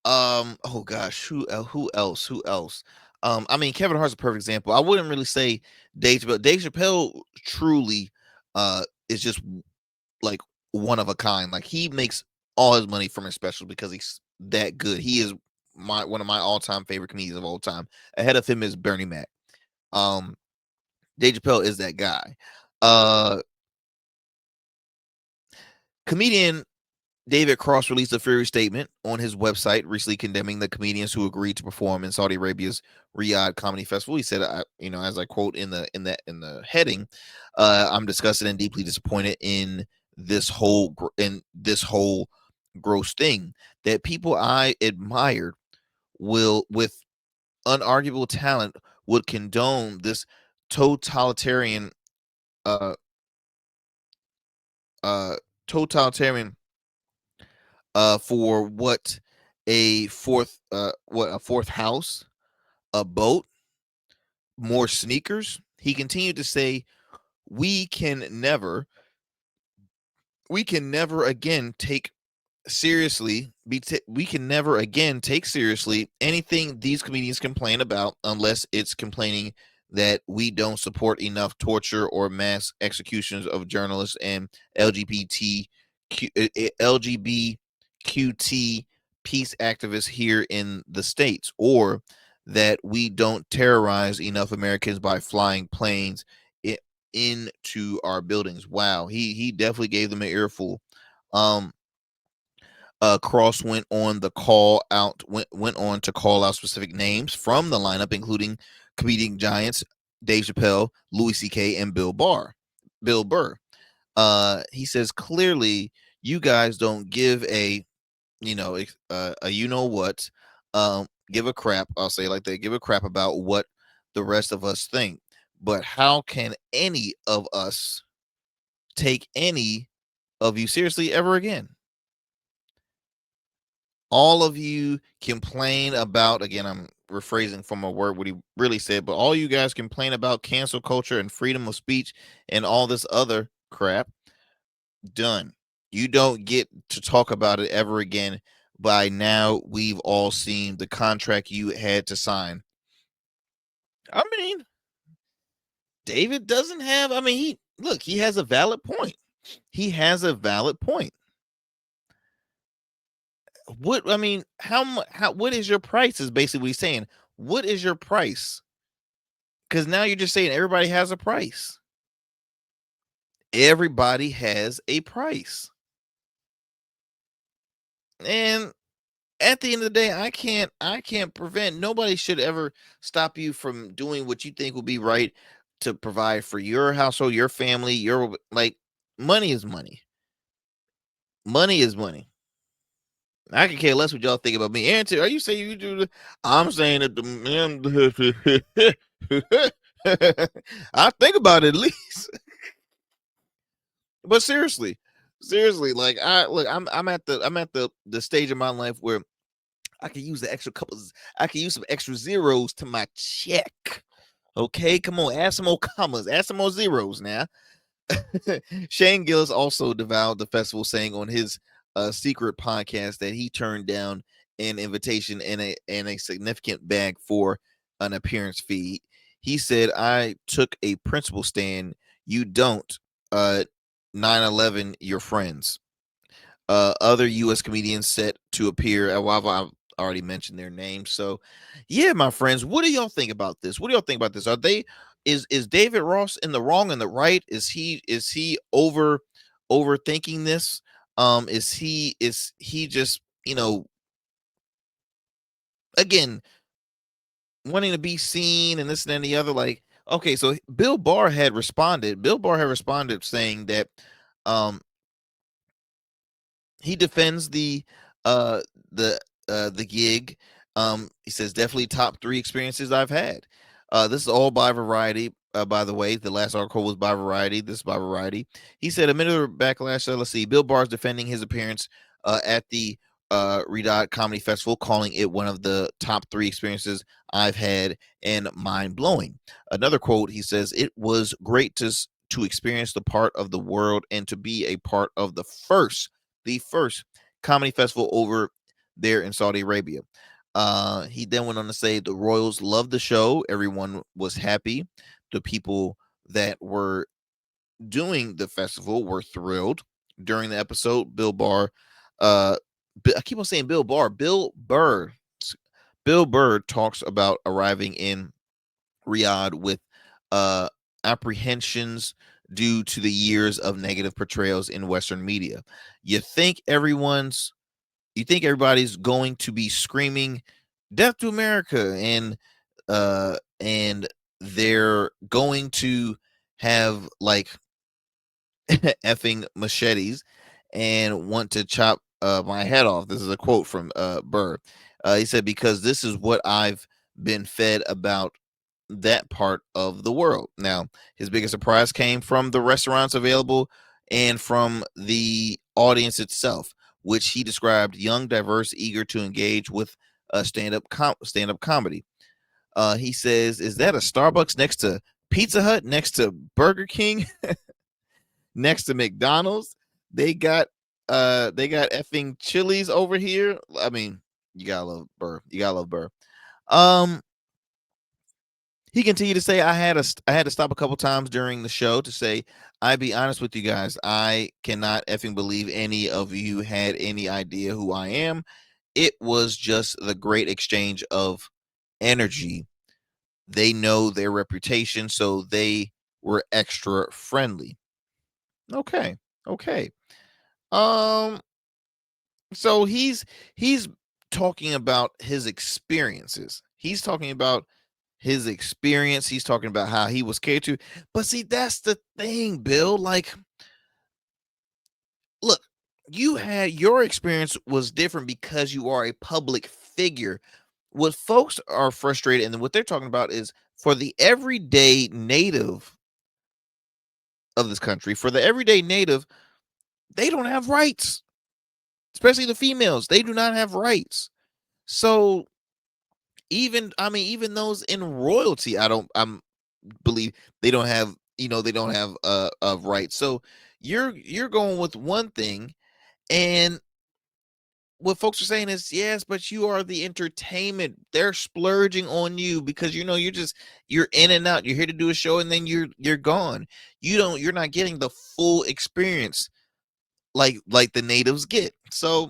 Oh gosh, who else? I mean, Kevin Hart's a perfect example. I wouldn't really say Dave Chappelle. Dave Chappelle truly is just like one of a kind. Like, he makes all his money from his specials because he's that good. He is one of my all-time favorite comedians of all time. Ahead of him is Bernie Mac. Dave Chappelle is that guy. Comedian David Cross released a furious statement on his website recently condemning the comedians who agreed to perform in Saudi Arabia's Riyadh Comedy Festival. He said, as I quote in the heading, "I'm disgusted and deeply disappointed in this whole gross thing that people I admired with unarguable talent would condone this totalitarian uh totalitarian for what a fourth house, a boat, more sneakers." He continued to say, we can never again take seriously we can never again take seriously anything these comedians complain about unless it's complaining that we don't support enough torture or mass executions of journalists and LGBTQT peace activists here in the States, or that we don't terrorize enough Americans by flying planes into our buildings. Wow, he definitely gave them an earful. Cross went on to call out specific names from the lineup, including comedic giants Dave Chappelle, Louis C.K., and Bill Burr. He says, clearly you guys don't give a what, give a crap. I'll say it like that, give a crap about what the rest of us think. But how can any of us take any of you seriously ever again? All of you complain about, again, I'm rephrasing from a word what he really said, but all you guys complain about cancel culture and freedom of speech and all this other crap. Done. You don't get to talk about it ever again. By now, we've all seen the contract you had to sign. I mean, David doesn't have, he has a valid point. He has a valid point. What is your price is basically what he's saying. What is your price? Because now you're just saying everybody has a price. Everybody has a price. And at the end of the day, I can't prevent, nobody should ever stop you from doing what you think will be right to provide for your household, your family, money is money. Money is money. I can care less what y'all think about me. Aaron, are you saying you do the? I'm saying that the I think about it at least. But seriously, like I'm at the stage of my life where I can use I can use some extra zeros to my check. Okay, come on, add some more commas, add some more zeros now. Shane Gillis also devoured the festival, saying on his secret podcast that he turned down an invitation and a significant bag for an appearance fee. He said, I took a principle stand. You don't 9/11 your friends. Other U.S. comedians set to appear. I've already mentioned their names. So yeah, my friends, what do y'all think about this? Are they is David Ross in the wrong and the right? Is he overthinking this? Is he just, again, wanting to be seen and this and then the other? Like, okay, so Bill Barr had responded saying that he defends the gig. He says, definitely top 3 experiences I've had. This is all by Variety. By the way, the last article was by Variety. This is by Variety. He said, amid a backlash, let's see, Bill Barr's defending his appearance at the Riyadh Comedy Festival, calling it one of the top 3 experiences I've had and mind-blowing. Another quote, he says, it was great to experience the part of the world and to be a part of the first comedy festival over there in Saudi Arabia. He then went on to say the Royals loved the show. Everyone was happy. The people that were doing the festival were thrilled. During the episode, Bill Barr, I keep on saying Bill Barr, Bill Burr talks about arriving in Riyadh with apprehensions due to the years of negative portrayals in Western media. You think everybody's going to be screaming "Death to America" and they're going to have like effing machetes and want to chop my head off. This is a quote from Burr. He said, because this is what I've been fed about that part of the world. Now, his biggest surprise came from the restaurants available and from the audience itself, which he described young, diverse, eager to engage with stand-up comedy. He says, is that a Starbucks next to Pizza Hut, next to Burger King, next to McDonald's? They got effing Chili's over here. I mean, you gotta love Burr. He continued to say, I had to stop a couple times during the show to say, I'd be honest with you guys, I cannot effing believe any of you had any idea who I am. It was just the great exchange of energy. They know their reputation, so they were extra friendly. Okay. So he's talking about his experiences. He's talking about his experience. He's talking about how he was catered to. But see, that's the thing, Bill. Like, look, your experience was different because you are a public figure. What folks are frustrated, and what they're talking about is for the everyday native of this country, they don't have rights, especially the females. They do not have rights. So even those in royalty, I believe they don't have rights. So you're going with one thing, and what folks are saying is, yes, but you are the entertainment. They're splurging on you because you're in and out. You're here to do a show and then you're gone. You're not getting the full experience like the natives get. So,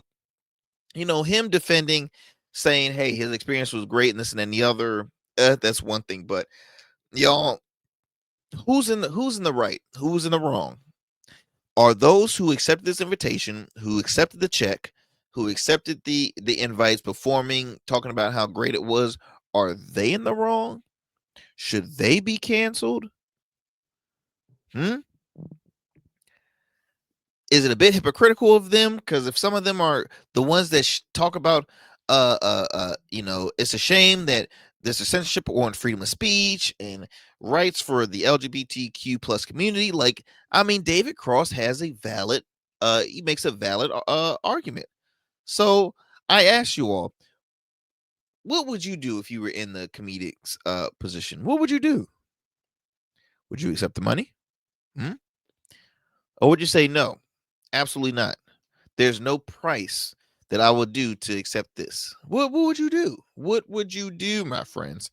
him defending, saying, hey, his experience was great and this and then the other, that's one thing. But y'all, who's in the right? Who's in the wrong? Are those who accepted this invitation, who accepted the check, who accepted the invites, performing, talking about how great it was? Are they in the wrong? Should they be canceled? Is it a bit hypocritical of them? Because if some of them are the ones that talk about it's a shame that there's a censorship on freedom of speech and rights for the LGBTQ plus community. Like, David Cross has he makes a valid argument. So I ask you all, what would you do if you were in the comedic's position? What would you do? Would you accept the money? Or would you say, no, absolutely not? There's no price that I would do to accept this. What would you do? What would you do, my friends?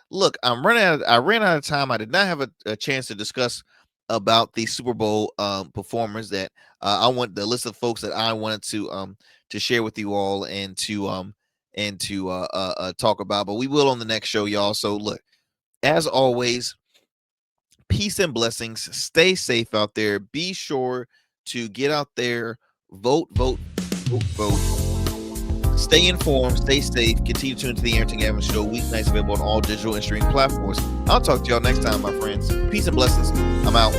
Look, I ran out of time. I did not have a chance to discuss about the Super Bowl performers that I want, the list of folks that I wanted to share with you all and to talk about, but we will on the next show, y'all. So look, as always, peace and blessings. Stay safe out there. Be sure to get out there, vote. Stay informed, stay safe. Continue to tune into the Arrington Gavin Show, weeknights available on all digital and streaming platforms. I'll talk to y'all next time, my friends. Peace and blessings. I'm out.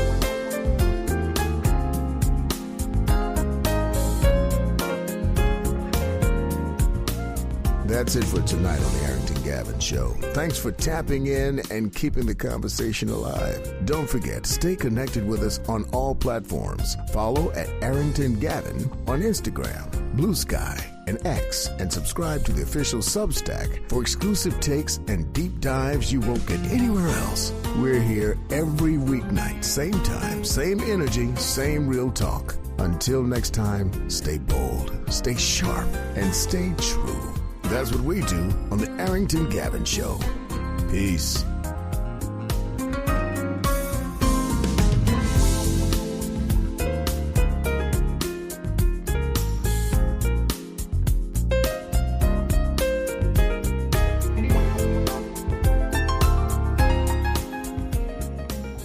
That's it for tonight on the Arrington Gavin Show. Thanks for tapping in and keeping the conversation alive. Don't forget, stay connected with us on all platforms. Follow at Arrington Gavin on Instagram, Blue Sky, and X, and subscribe to the official Substack for exclusive takes and deep dives you won't get anywhere else. We're here every weeknight, same time, same energy, same real talk. Until next time, stay bold, stay sharp, and stay true. That's what we do on the Arrington Gavin Show. Peace.